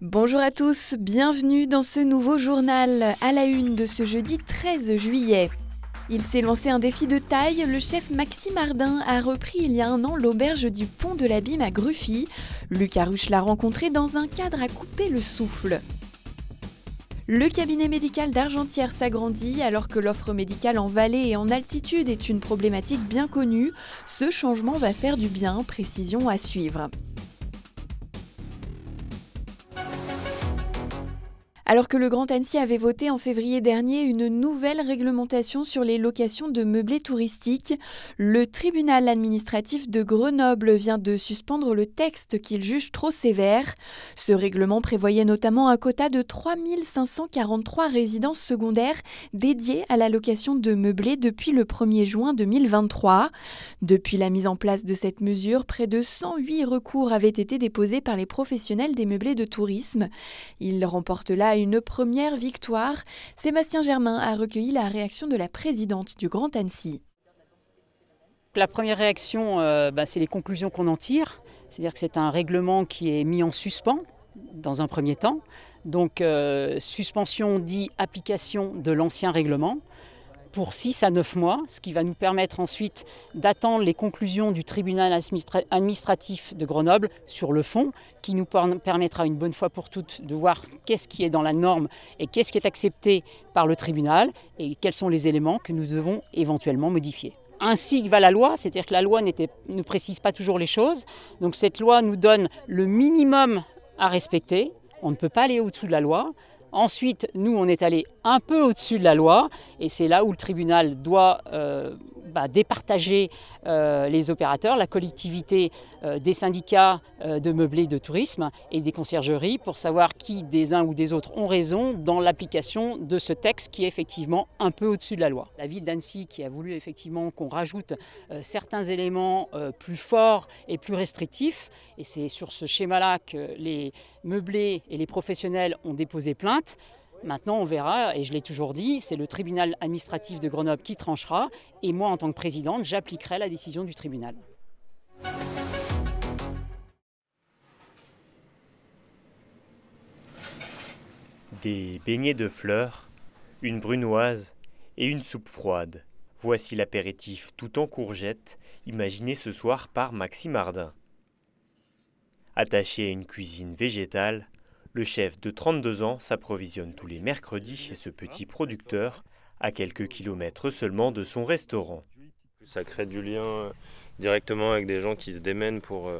Bonjour à tous, bienvenue dans ce nouveau journal, à la une de ce jeudi 13 juillet. Il s'est lancé un défi de taille, le chef Maxime Ardin a repris il y a un an l'auberge du Pont de l'Abîme à Gruffy. Luc Aruche l'a rencontré dans un cadre à couper le souffle. Le cabinet médical d'Argentières s'agrandit alors que l'offre médicale en vallée et en altitude est une problématique bien connue. Ce changement va faire du bien, précision à suivre. Alors que le Grand Annecy avait voté en février dernier une nouvelle réglementation sur les locations de meublés touristiques, le tribunal administratif de Grenoble vient de suspendre le texte qu'il juge trop sévère. Ce règlement prévoyait notamment un quota de 3 543 résidences secondaires dédiées à la location de meublés depuis le 1er juin 2023. Depuis la mise en place de cette mesure, près de 108 recours avaient été déposés par les professionnels des meublés de tourisme. Ils remportent là une première victoire. Sébastien Germain a recueilli la réaction de la présidente du Grand Annecy. La première réaction, c'est les conclusions qu'on en tire. C'est-à-dire que c'est un règlement qui est mis en suspens dans un premier temps. Donc suspension dit application de l'ancien règlement pour 6 à 9 mois, ce qui va nous permettre ensuite d'attendre les conclusions du tribunal administratif de Grenoble sur le fond, qui nous permettra une bonne fois pour toutes de voir qu'est-ce qui est dans la norme et qu'est-ce qui est accepté par le tribunal et quels sont les éléments que nous devons éventuellement modifier. Ainsi va la loi, c'est-à-dire que la loi ne précise pas toujours les choses, donc cette loi nous donne le minimum à respecter, on ne peut pas aller au-dessous de la loi. Ensuite, nous, on est allé un peu au-dessus de la loi et c'est là où le tribunal doit départager les opérateurs, la collectivité des syndicats de meublés de tourisme et des conciergeries pour savoir qui des uns ou des autres ont raison dans l'application de ce texte qui est effectivement un peu au-dessus de la loi. La ville d'Annecy qui a voulu effectivement qu'on rajoute certains éléments plus forts et plus restrictifs et c'est sur ce schéma-là que les meublés et les professionnels ont déposé plainte. Maintenant, on verra, et je l'ai toujours dit, c'est le tribunal administratif de Grenoble qui tranchera, et moi, en tant que présidente, j'appliquerai la décision du tribunal. Des beignets de fleurs, une brunoise et une soupe froide. Voici l'apéritif tout en courgettes, imaginé ce soir par Maxime Ardin. Attaché à une cuisine végétale, le chef de 32 ans s'approvisionne tous les mercredis chez ce petit producteur, à quelques kilomètres seulement de son restaurant. Ça crée du lien directement avec des gens qui se démènent pour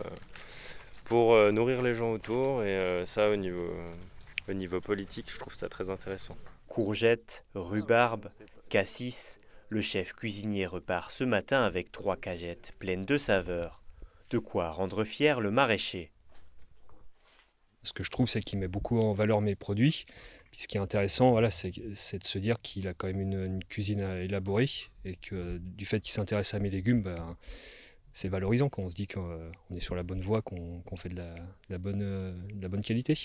nourrir les gens autour. Et ça, au niveau politique, je trouve ça très intéressant. Courgettes, rhubarbe, cassis, le chef cuisinier repart ce matin avec 3 cagettes pleines de saveurs. De quoi rendre fier le maraîcher. Ce que je trouve, c'est qu'il met beaucoup en valeur mes produits. Puis ce qui est intéressant, c'est de se dire qu'il a quand même une cuisine à élaborer et que du fait qu'il s'intéresse à mes légumes, c'est valorisant quand on se dit qu'on est sur la bonne voie, qu'on fait de la bonne qualité.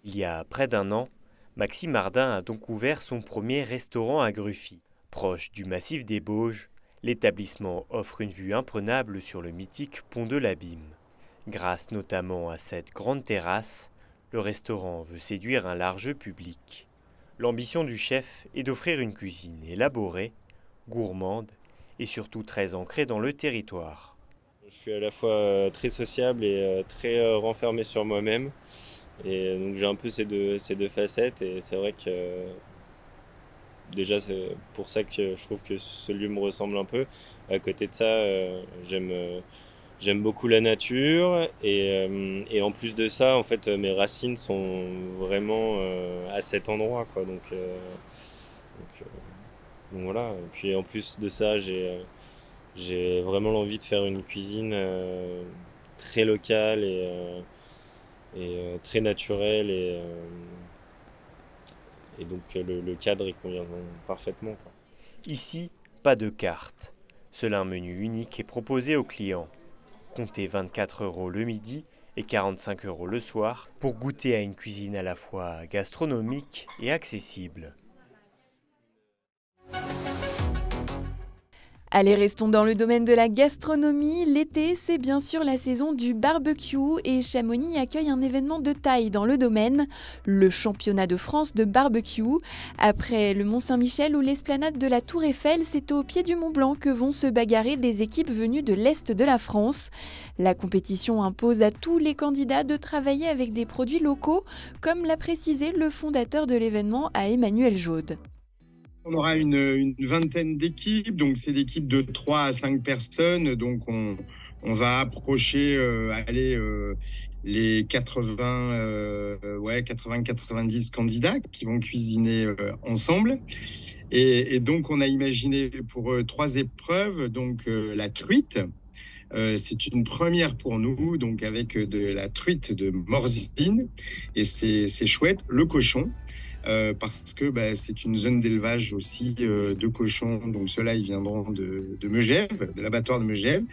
Il y a près d'un an, Maxime Ardin a donc ouvert son premier restaurant à Gruffy. Proche du massif des Bauges, l'établissement offre une vue imprenable sur le mythique Pont de l'Abîme. Grâce notamment à cette grande terrasse, le restaurant veut séduire un large public. L'ambition du chef est d'offrir une cuisine élaborée, gourmande et surtout très ancrée dans le territoire. Je suis à la fois très sociable et très renfermé sur moi-même. Et donc j'ai un peu ces deux facettes et c'est vrai que déjà c'est pour ça que je trouve que ce lieu me ressemble un peu. À côté de ça, j'aime beaucoup la nature et en plus de ça, en fait, mes racines sont vraiment à cet endroit, quoi. Donc voilà. Et puis en plus de ça, j'ai vraiment l'envie de faire une cuisine très locale et très naturelle et donc le cadre il convient parfaitement, quoi. Ici, pas de carte. Seul un menu unique est proposé aux clients. Comptez 24 € le midi et 45 € le soir pour goûter à une cuisine à la fois gastronomique et accessible. Allez, restons dans le domaine de la gastronomie. L'été, c'est bien sûr la saison du barbecue et Chamonix accueille un événement de taille dans le domaine, le championnat de France de barbecue. Après le Mont-Saint-Michel ou l'esplanade de la Tour Eiffel, c'est au pied du Mont-Blanc que vont se bagarrer des équipes venues de l'Est de la France. La compétition impose à tous les candidats de travailler avec des produits locaux, comme l'a précisé le fondateur de l'événement à Emmanuel Jaude. On aura une vingtaine d'équipes, donc c'est d'équipes de 3 à 5 personnes. Donc on va approcher les 80-90 candidats qui vont cuisiner ensemble. Et donc on a imaginé pour 3 épreuves, donc la truite. C'est une première pour nous, donc avec de la truite de Morzine, et c'est chouette. Le cochon. Parce que c'est une zone d'élevage aussi de cochons. Donc ceux-là, ils viendront de Megève, de l'abattoir de Megève.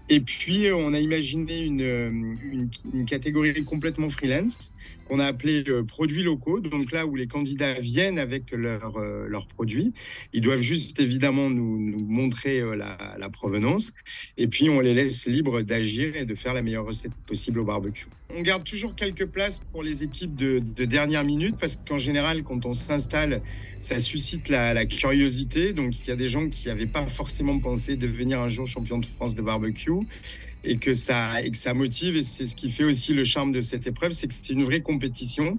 Et puis, on a imaginé une catégorie complètement freelance qu'on a appelée produits locaux. Donc là où les candidats viennent avec leurs produits, ils doivent juste évidemment nous montrer la provenance. Et puis, on les laisse libres d'agir et de faire la meilleure recette possible au barbecue. On garde toujours quelques places pour les équipes de dernière minute parce qu'en général, quand on s'installe, ça suscite la curiosité. Donc, il y a des gens qui n'avaient pas forcément pensé devenir un jour champion de France de barbecue et que ça motive. Et c'est ce qui fait aussi le charme de cette épreuve, c'est que c'est une vraie compétition,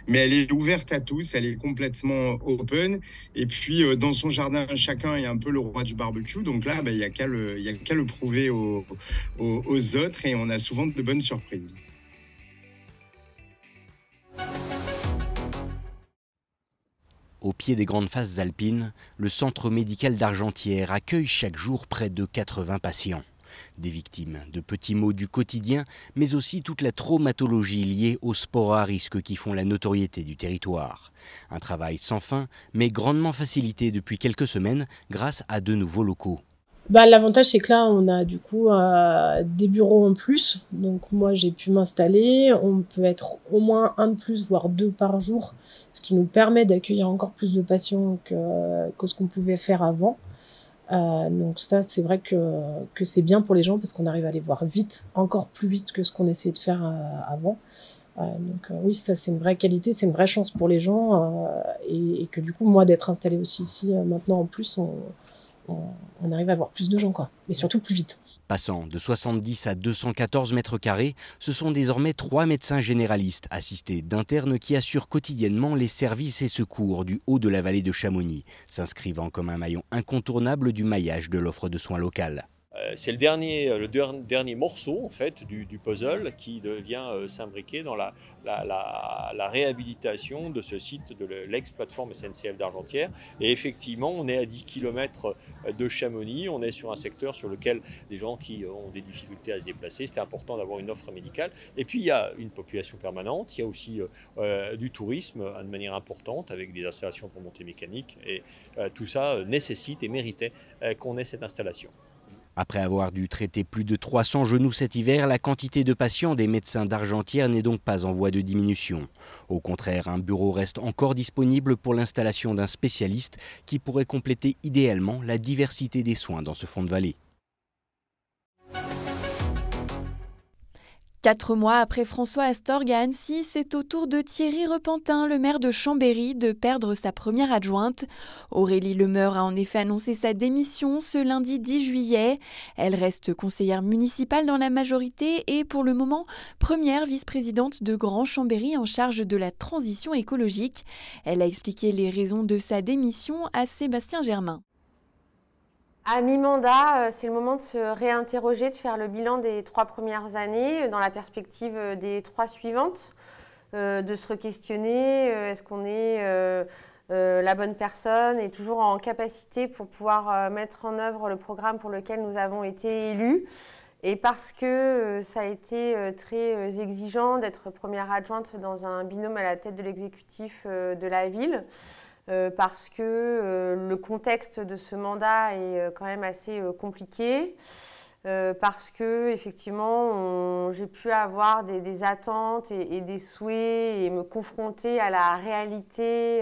mais elle est ouverte à tous, elle est complètement open. Et puis, dans son jardin, chacun est un peu le roi du barbecue. Donc là, il n'y a qu'à le prouver aux autres et on a souvent de bonnes surprises. Au pied des grandes faces alpines, le centre médical d'Argentières accueille chaque jour près de 80 patients. Des victimes de petits maux du quotidien, mais aussi toute la traumatologie liée aux sports à risque qui font la notoriété du territoire. Un travail sans fin, mais grandement facilité depuis quelques semaines grâce à de nouveaux locaux. L'avantage, c'est que là, on a du coup des bureaux en plus. Donc moi, j'ai pu m'installer. On peut être au moins 1 de plus, voire 2 par jour, ce qui nous permet d'accueillir encore plus de patients que ce qu'on pouvait faire avant. Donc ça, c'est vrai que c'est bien pour les gens parce qu'on arrive à les voir vite, encore plus vite que ce qu'on essayait de faire avant. Oui, ça c'est une vraie qualité, c'est une vraie chance pour les gens et que du coup, moi, d'être installée aussi ici maintenant en plus, on arrive à avoir plus de gens, quoi, et surtout plus vite. Passant de 70 à 214 mètres carrés, ce sont désormais 3 médecins généralistes assistés d'internes qui assurent quotidiennement les services et secours du haut de la vallée de Chamonix, s'inscrivant comme un maillon incontournable du maillage de l'offre de soins locale. C'est le dernier morceau en fait, du puzzle qui vient s'imbriquer dans la réhabilitation de ce site de l'ex-plateforme SNCF d'Argentières. Et effectivement, on est à 10 km de Chamonix, on est sur un secteur sur lequel des gens qui ont des difficultés à se déplacer, c'était important d'avoir une offre médicale. Et puis il y a une population permanente, il y a aussi du tourisme de manière importante avec des installations pour montée mécanique. Et tout ça nécessite et méritait qu'on ait cette installation. Après avoir dû traiter plus de 300 genoux cet hiver, la quantité de patients des médecins d'Argentières n'est donc pas en voie de diminution. Au contraire, un bureau reste encore disponible pour l'installation d'un spécialiste qui pourrait compléter idéalement la diversité des soins dans ce fond de vallée. 4 mois après François Astorg à Annecy, c'est au tour de Thierry Repentin, le maire de Chambéry, de perdre sa première adjointe. Aurélie Lemeur a en effet annoncé sa démission ce lundi 10 juillet. Elle reste conseillère municipale dans la majorité et pour le moment, première vice-présidente de Grand Chambéry en charge de la transition écologique. Elle a expliqué les raisons de sa démission à Sébastien Germain. À mi-mandat, c'est le moment de se réinterroger, de faire le bilan des 3 premières années dans la perspective des 3 suivantes, de se re-questionner, est-ce qu'on est la bonne personne et toujours en capacité pour pouvoir mettre en œuvre le programme pour lequel nous avons été élus. Et parce que ça a été très exigeant d'être première adjointe dans un binôme à la tête de l'exécutif de la ville, parce que le contexte de ce mandat est quand même assez compliqué, parce que effectivement j'ai pu avoir des attentes et des souhaits et me confronter à la réalité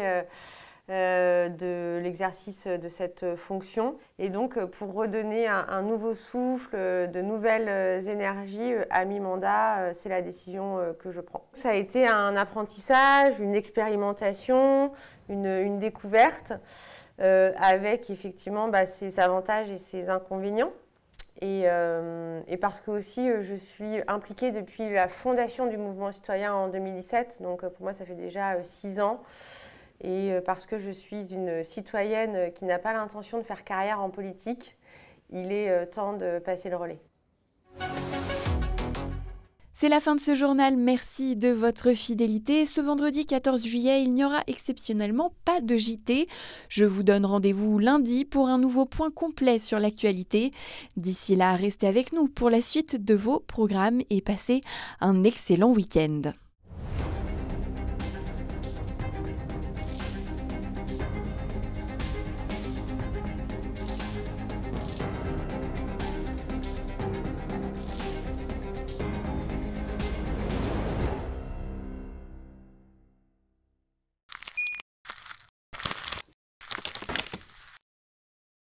de l'exercice de cette fonction. Et donc, pour redonner un nouveau souffle, de nouvelles énergies à mi-mandat, c'est la décision que je prends. Ça a été un apprentissage, une expérimentation, une découverte, avec effectivement ses avantages et ses inconvénients. Et parce que aussi je suis impliquée depuis la fondation du mouvement citoyen en 2017, donc pour moi ça fait déjà 6 ans. Et parce que je suis une citoyenne qui n'a pas l'intention de faire carrière en politique, il est temps de passer le relais. C'est la fin de ce journal, merci de votre fidélité. Ce vendredi 14 juillet, il n'y aura exceptionnellement pas de JT. Je vous donne rendez-vous lundi pour un nouveau point complet sur l'actualité. D'ici là, restez avec nous pour la suite de vos programmes et passez un excellent week-end.